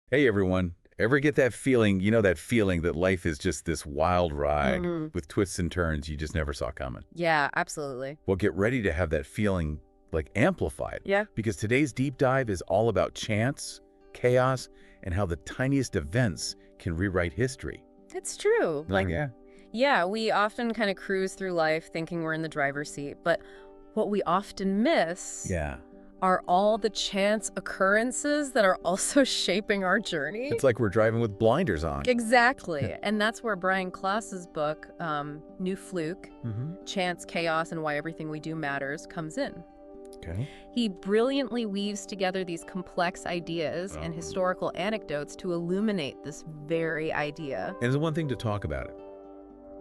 Hey everyone, ever get that feeling, that feeling that life is just this wild ride with twists and turns you just never saw coming? Yeah, absolutely. Well, get ready to have that feeling like amplified. Yeah. Because today's deep dive is all about chance, chaos, and how the tiniest events can rewrite history. It's true. Yeah. Yeah, we often kind of cruise through life thinking we're in the driver's seat, but what we often miss Yeah. are all the chance occurrences that are also shaping our journey. It's like we're driving with blinders on. Exactly. And that's where Brian Klaas's book, New Fluke, Mm-hmm. Chance, Chaos, and Why Everything We Do Matters, comes in. Okay. He brilliantly weaves together these complex ideas and historical anecdotes to illuminate this very idea. And it's one thing to talk about it,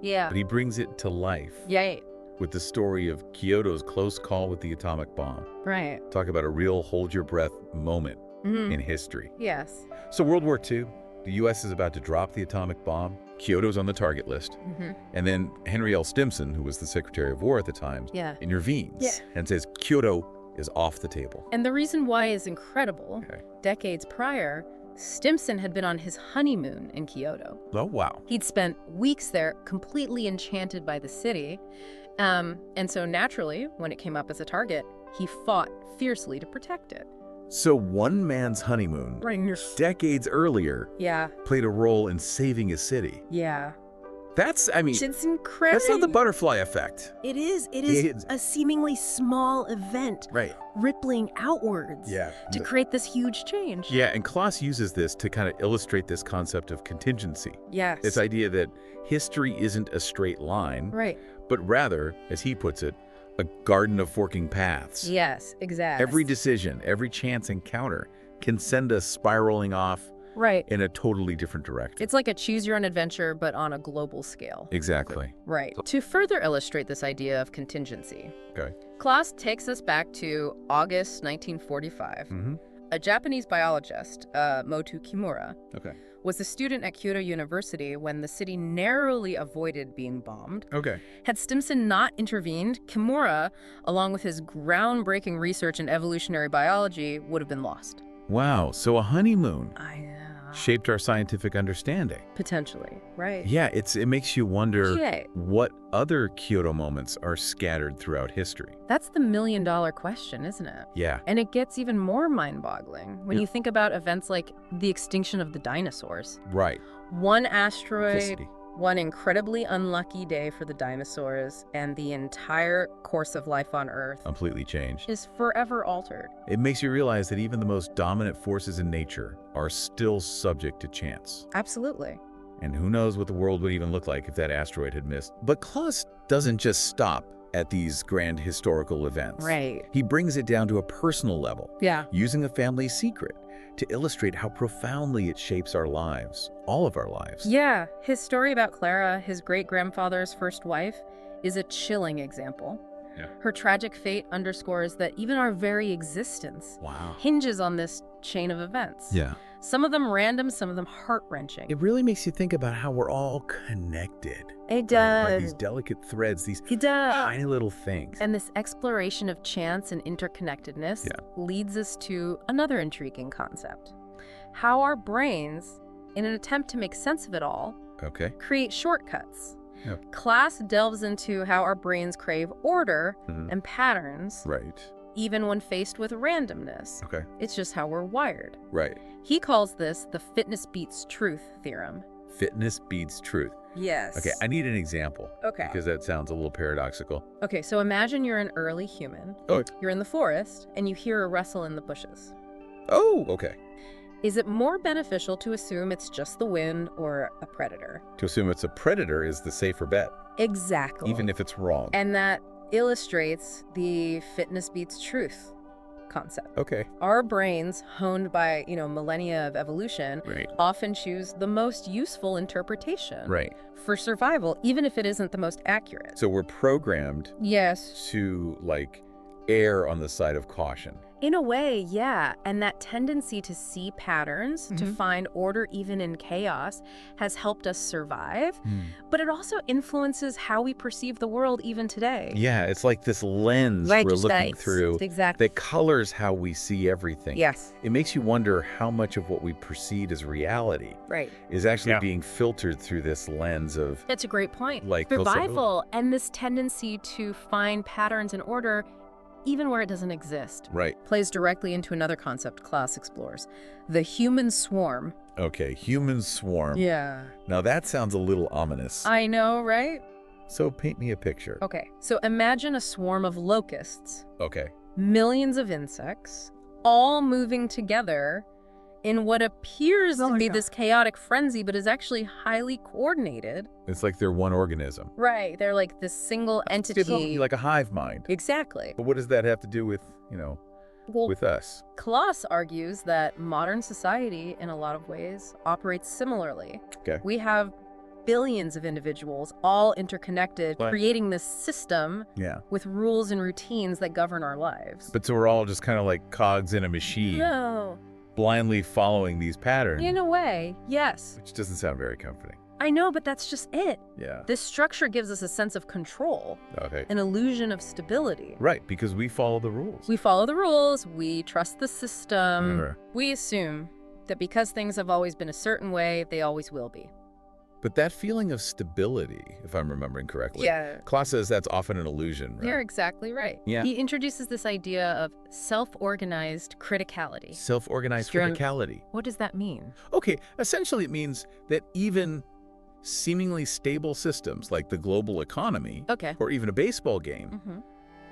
Yeah. but he brings it to life Yeah, with the story of Kyoto's close call with the atomic bomb. right. Talk about a real hold-your-breath moment Mhm. in history. Yes. So World War II, the U.S. is about to drop the atomic bomb. Kyoto's on the target list. And then Henry L. Stimson, who was the Secretary of War at the time, Yeah. intervenes Yeah. and says Kyoto is off the table. And the reason why is incredible. Okay. Decades prior, Stimson had been on his honeymoon in Kyoto. Oh, wow. He'd spent weeks there, completely enchanted by the city. And so naturally, when it came up as a target, he fought fiercely to protect it. So one man's honeymoon, decades earlier, Yeah. played a role in saving a city. Yeah. That's It's incredible. that's not the butterfly effect. It is It's- a seemingly small event Right. rippling outwards to create this huge change. Yeah, and Klaas uses this to kind of illustrate this concept of contingency. Yes. This idea that history isn't a straight line, Right. but rather, as he puts it, a garden of forking paths. Yes, exactly. Every decision, every chance encounter can send us spiraling off Right. in a totally different direction. It's like a choose your own adventure, but on a global scale. Exactly. Right. To further illustrate this idea of contingency, Okay. Klaas takes us back to August 1945. A Japanese biologist, Motu Kimura, Okay. was a student at Kyoto University when the city narrowly avoided being bombed. Okay. Had Stimson not intervened, Kimura, along with his groundbreaking research in evolutionary biology, would have been lost. Wow, so a honeymoon I know. shaped our scientific understanding. Potentially, right? Yeah, it makes you wonder Yeah. what other Kyoto moments are scattered throughout history. That's the million-dollar question, isn't it? Yeah. And it gets even more mind-boggling when Yeah. you think about events like the extinction of the dinosaurs. Right. One asteroid, Felicity. one incredibly unlucky day for the dinosaurs, and the entire course of life on Earth Completely changed. is forever altered. It makes you realize that even the most dominant forces in nature are still subject to chance. Absolutely. And who knows what the world would even look like if that asteroid had missed. But Klaas doesn't just stop at these grand historical events. Right. He brings it down to a personal level, Yeah. using a family secret to illustrate how profoundly it shapes our lives, all of our lives. Yeah. His story about Clara, his great-grandfather's first wife, is a chilling example. Yeah. Her tragic fate underscores that even our very existence Wow. hinges on this chain of events. Yeah. Some of them random, some of them heart-wrenching. It really makes you think about how we're all connected. It Like these delicate threads, these It does. tiny little things. And this exploration of chance and interconnectedness Yeah. leads us to another intriguing concept. How our brains, in an attempt to make sense of it all, Okay. create shortcuts. Yeah. Klaas delves into how our brains crave order Mhm. and patterns, Right. even when faced with randomness. Okay. It's just how we're wired. Right. He calls this the fitness beats truth theorem. Fitness beats truth. Yes. Okay, I need an example. Okay. Because that sounds a little paradoxical. Okay, so imagine you're an early human. Oh. You're in the forest, and you hear a rustle in the bushes. Oh, okay. Is it more beneficial to assume it's just the wind or a predator? To assume it's a predator is the safer bet, Exactly. even if it's wrong. And that illustrates the fitness beats truth concept. Okay. Our brains, honed by, millennia of evolution, Right. often choose the most useful interpretation Right. for survival, even if it isn't the most accurate. So we're programmed Yes. to, err on the side of caution. In a way, yeah. And that tendency to see patterns, to find order even in chaos, has helped us survive. But it also influences how we perceive the world even today. Yeah, it's like this lens we're looking through Exactly. that colors how we see everything. Yes. It makes you wonder how much of what we perceive as reality Right. is actually being filtered through this lens of That's a great point. like Survival and this tendency to find patterns and order even where it doesn't exist. Right. Plays directly into another concept Klaas explores, the human swarm. Okay, human swarm. Yeah. Now that sounds a little ominous. I know, right? So paint me a picture. Okay, so imagine a swarm of locusts, Okay. millions of insects, all moving together in what appears to be this chaotic frenzy, but is actually highly coordinated. It's like they're one organism. Right, they're like this single entity. Like a hive mind. Exactly. But what does that have to do with, Well, with us? Klaas argues that modern society, in a lot of ways, operates similarly. Okay. We have billions of individuals, all interconnected, Right. creating this system Yeah. with rules and routines that govern our lives. But so we're all just kind of like cogs in a machine, No, blindly following these patterns, in a way, yes. which doesn't sound very comforting. I know, but that's just it. Yeah. This structure gives us a sense of control, Okay. an illusion of stability. Right, because we follow the rules. We follow the rules, we trust the system, Sure. we assume that because things have always been a certain way, they always will be. But that feeling of stability, if I'm remembering correctly, Yeah. Klaas says that's often an illusion, right? You're exactly right. Yeah. He introduces this idea of self-organized criticality. Self-organized Strong- criticality. What does that mean? Okay, essentially it means that even seemingly stable systems like the global economy Okay. or even a baseball game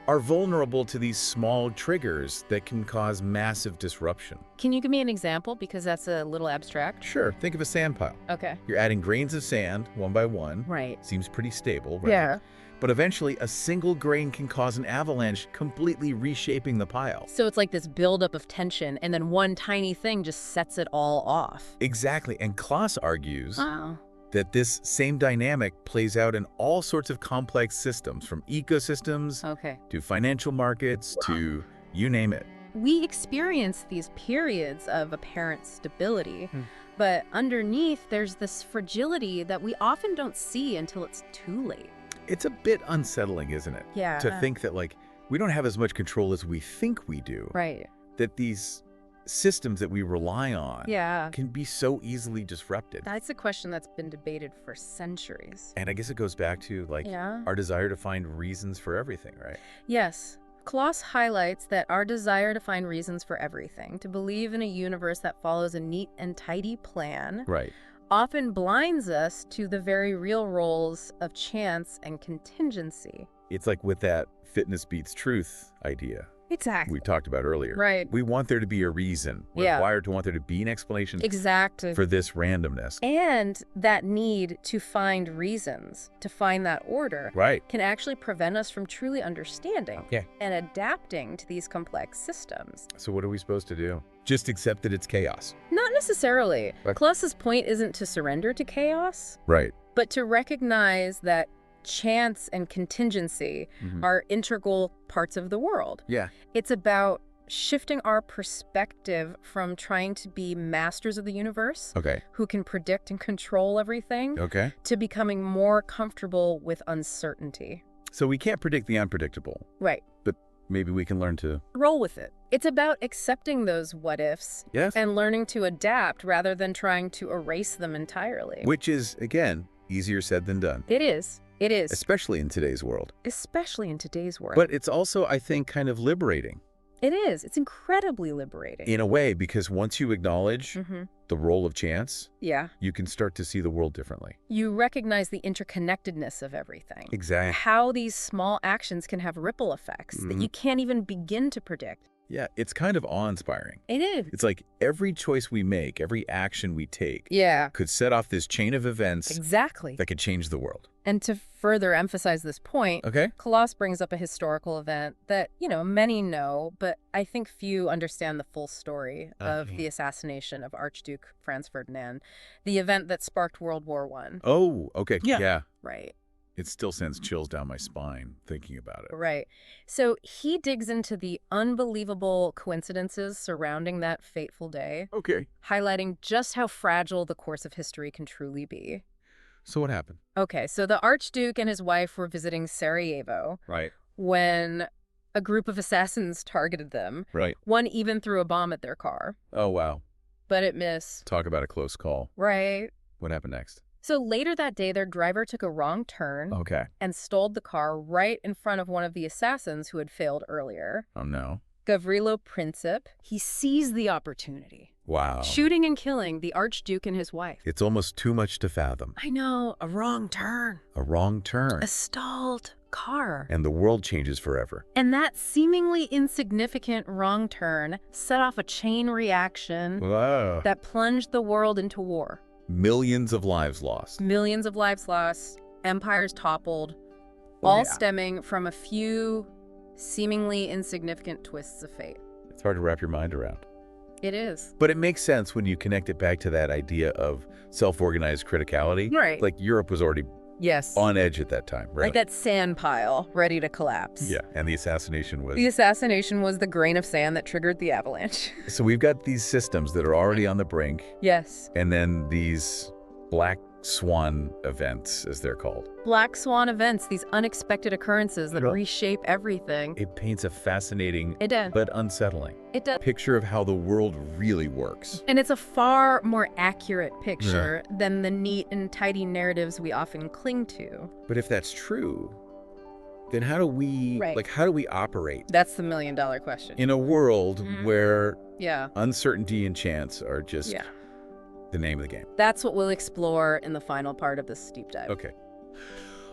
are vulnerable to these small triggers that can cause massive disruption. Can you give me an example? Because that's a little abstract. Sure, think of a sand pile. Okay. You're adding grains of sand one by one. Right. Seems pretty stable, right? Yeah. But eventually, a single grain can cause an avalanche, completely reshaping the pile. So it's like this buildup of tension, and then one tiny thing just sets it all off. Exactly, and Klaas argues Oh. that this same dynamic plays out in all sorts of complex systems, from ecosystems Okay. to financial markets to you name it. We experience these periods of apparent stability, but underneath there's this fragility that we often don't see until it's too late. It's a bit unsettling, isn't it? Yeah. To think that, like, we don't have as much control as we think we do. Right. That these systems that we rely on Yeah. can be so easily disrupted. That's a question that's been debated for centuries. And I guess it goes back to, like, Yeah. our desire to find reasons for everything, right? Yes. Klaas highlights that our desire to find reasons for everything, to believe in a universe that follows a neat and tidy plan, Right. often blinds us to the very real roles of chance and contingency. It's like with that fitness beats truth idea Exactly. we talked about earlier. Right. We want there to be a reason. We're Yeah. wired to want there to be an explanation Exactly. for this randomness. And that need to find reasons, to find that order, Right. can actually prevent us from truly understanding Yeah. and adapting to these complex systems. So what are we supposed to do? Just accept that it's chaos. Not necessarily. Right. Klaas's point isn't to surrender to chaos, Right. but to recognize that chance and contingency are integral parts of the world. Yeah. It's about shifting our perspective from trying to be masters of the universe, Okay. who can predict and control everything, Okay. to becoming more comfortable with uncertainty. So we can't predict the unpredictable, Right. but maybe we can learn to... Roll with it. It's about accepting those what ifs Yes. and learning to adapt rather than trying to erase them entirely. Which is, again, easier said than done, It is. It is. especially in today's world. Especially in today's world. But it's also, I think, kind of liberating It is. It's incredibly liberating. in a way, because once you acknowledge Mhm. the role of chance, Yeah. you can start to see the world differently. You recognize the interconnectedness of everything. Exactly. How these small actions can have ripple effects that you can't even begin to predict. Yeah, it's kind of awe-inspiring. It is. It's like every choice we make, every action we take, Yeah. could set off this chain of events Exactly. that could change the world. And to further emphasize this point, Okay? Klaas brings up a historical event that, many know, but I think few understand the full story of the assassination of Archduke Franz Ferdinand, the event that sparked World War I. Oh, okay. Yeah. Yeah. Right. It still sends chills down my spine thinking about it. Right. So he digs into the unbelievable coincidences surrounding that fateful day, Okay. highlighting just how fragile the course of history can truly be. So what happened? Okay, so the Archduke and his wife were visiting Sarajevo Right. when a group of assassins targeted them. Right. One even threw a bomb at their car, Oh, wow. but it missed. Talk about a close call. Right. What happened next? So later that day, their driver took a wrong turn Okay. and stalled the car right in front of one of the assassins who had failed earlier. Oh, no. Gavrilo Princip, he seized the opportunity, Wow. shooting and killing the Archduke and his wife. It's almost too much to fathom. I know, a wrong turn. A wrong turn. A stalled car. And the world changes forever. And that seemingly insignificant wrong turn set off a chain reaction Wow. that plunged the world into war. Millions of lives lost. Millions of lives lost, empires toppled, Oh, all yeah. stemming from a few seemingly insignificant twists of fate. It's hard to wrap your mind around. It is. But it makes sense when you connect it back to that idea of self-organized criticality. Right. Like Europe was already Yes. on edge at that time, right? Like that sand pile ready to collapse. Yeah, and the assassination was... The assassination was the grain of sand that triggered the avalanche. So we've got these systems that are already on the brink, Yes. and then these black swan events, as they're called. Black swan events, these unexpected occurrences that Yeah. reshape everything. It paints a fascinating It does. but unsettling It does. picture of how the world really works. And it's a far more accurate picture than the neat and tidy narratives we often cling to. But if that's true, then how do we Right. how do we operate That's the million-dollar question. in a world Mhm. where Yeah. uncertainty and chance are just Yeah. the name of the game? That's what we'll explore in the final part of this deep dive.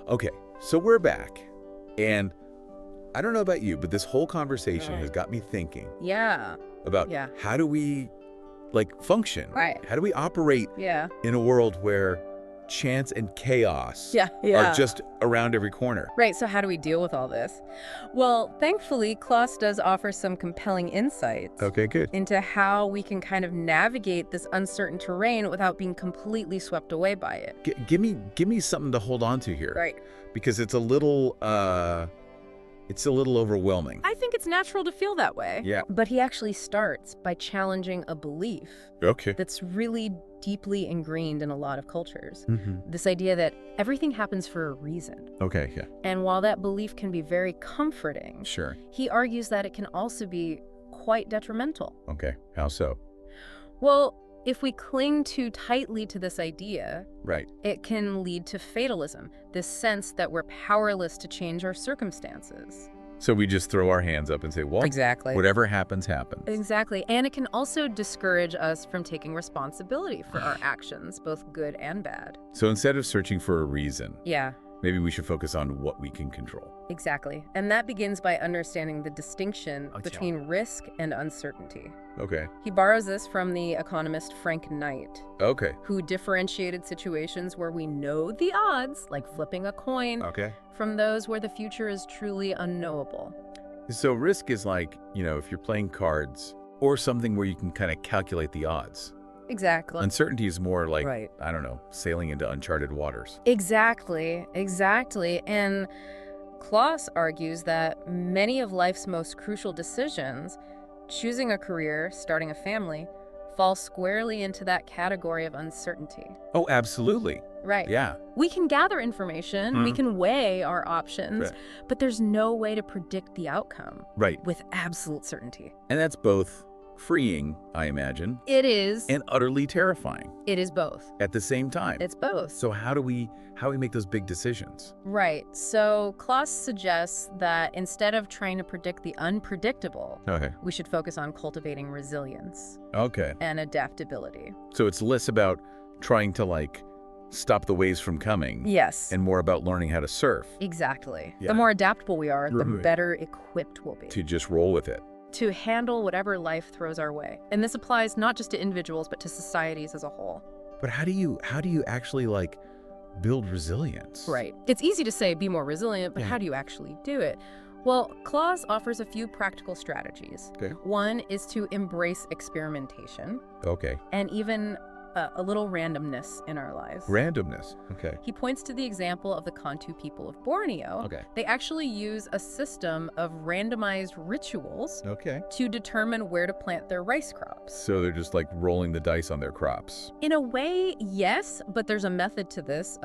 Okay, so we're back, and I don't know about you, but this whole conversation has got me thinking Yeah. about Yeah. how do we function? Right. How do we operate Yeah. in a world where chance and chaos Yeah. are just around every corner? Right, so how do we deal with all this? Well, thankfully, Klaas does offer some compelling insights Okay, good. into how we can kind of navigate this uncertain terrain without being completely swept away by it. Give me something to hold on to here. Right. Because it's a little overwhelming. I think it's natural to feel that way. Yeah. But he actually starts by challenging a belief Okay. that's really deeply ingrained in a lot of cultures. Mm-hmm. This idea that everything happens for a reason. Okay, yeah, And while that belief can be very comforting, sure. he argues that it can also be quite detrimental. Okay, how so? Well, if we cling too tightly to this idea, Right. it can lead to fatalism, this sense that we're powerless to change our circumstances. So we just throw our hands up and say, well, Exactly. whatever happens, happens. Exactly. And it can also discourage us from taking responsibility for our actions, both good and bad. So instead of searching for a reason, Yeah, maybe we should focus on what we can control. exactly. And that begins by understanding the distinction Oh, between risk and uncertainty. Okay. He borrows this from the economist Frank Knight, Okay. who differentiated situations where we know the odds, like flipping a coin, Okay. from those where the future is truly unknowable. So risk is like, if you're playing cards or something where you can kind of calculate the odds. Exactly. Uncertainty is more like, Right. I don't know, sailing into uncharted waters. Exactly. And Klaas argues that many of life's most crucial decisions, choosing a career, starting a family, fall squarely into that category of uncertainty. Oh, absolutely. Right. Yeah. We can gather information, we Mhm. can weigh our options, Right. but there's no way to predict the outcome Right. with absolute certainty. And that's both freeing, I imagine, It is. and utterly terrifying It is both. at the same time. It's both. So how do we make those big decisions? Right. So Klaas suggests that instead of trying to predict the unpredictable, Okay. we should focus on cultivating resilience Okay. and adaptability. So it's less about trying to stop the waves from coming Yes. and more about learning how to surf, Exactly. Yeah. The more adaptable we are, the Right. better equipped we'll be to just roll with it. to handle whatever life throws our way. And this applies not just to individuals, but to societies as a whole. But how do you actually build resilience? Right. It's easy to say be more resilient, but Yeah. how do you actually do it? Well, Klaas offers a few practical strategies. Okay. One is to embrace experimentation Okay. and even a little randomness in our lives. Randomness. Okay. He points to the example of the Bantu people of Borneo. Okay. They actually use a system of randomized rituals Okay. to determine where to plant their rice crops. So they're just like rolling the dice on their crops. In a way, yes, but there's a method to this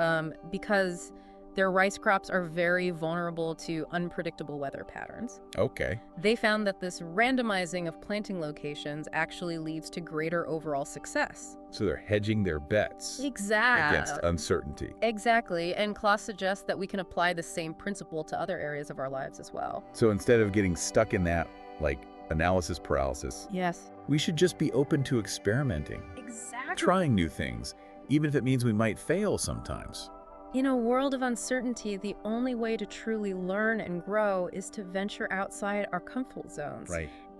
because their rice crops are very vulnerable to unpredictable weather patterns. Okay. They found that this randomizing of planting locations actually leads to greater overall success. So they're hedging their bets Exactly. against uncertainty. Exactly, and Klaas suggests that we can apply the same principle to other areas of our lives as well. So instead of getting stuck in that, like, analysis paralysis, Yes. we should just be open to experimenting, Exactly. trying new things, even if it means we might fail sometimes. In a world of uncertainty, the only way to truly learn and grow is to venture outside our comfort zones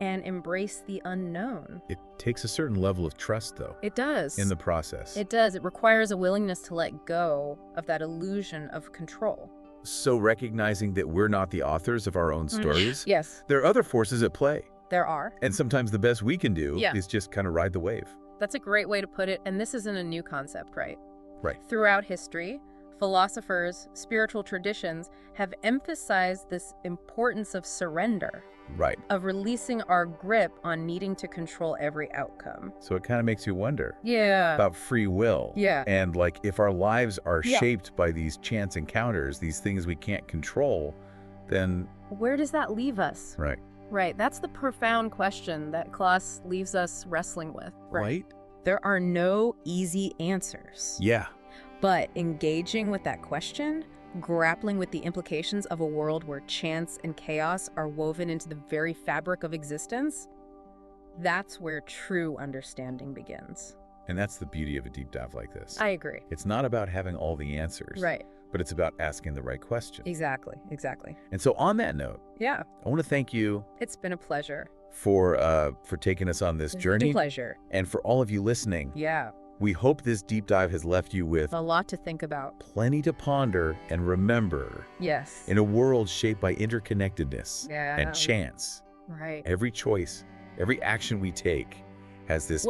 and embrace the unknown. It takes a certain level of trust, though, It does. in the process. It does. It requires a willingness to let go of that illusion of control. So recognizing that we're not the authors of our own stories, Yes, there are other forces at play. there are. And sometimes the best we can do Yeah. is just kind of ride the wave. That's a great way to put it, and this isn't a new concept, right? Right. Throughout history, philosophers, spiritual traditions have emphasized this importance of surrender, Right. of releasing our grip on needing to control every outcome. So it kind of makes you wonder Yeah. about free will. Yeah. And like if our lives are Yeah. shaped by these chance encounters, these things we can't control, then Where does that leave us? right. Right. That's the profound question that Klaas leaves us wrestling with. There are no easy answers. Yeah. But engaging with that question, grappling with the implications of a world where chance and chaos are woven into the very fabric of existence, that's where true understanding begins. And that's the beauty of a deep dive like this. I agree. It's not about having all the answers, Right. but it's about asking the right questions. Exactly. Exactly. And so on that note, Yeah. I want to thank you It's been a pleasure. for taking us on this journey. A pleasure. And for all of you listening, Yeah. we hope this deep dive has left you with A lot to think about. plenty to ponder and remember. Yes. In a world shaped by interconnectedness Yeah. and chance, Right. every choice, every action we take has this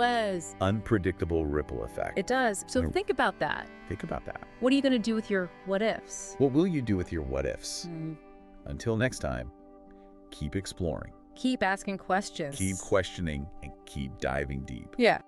unpredictable ripple effect. It does. So And- think about that. Think about that. What are you going to do with your what ifs? What will you do with your what ifs? Until next time, keep exploring, Keep asking questions. keep questioning, and keep diving deep. Yeah.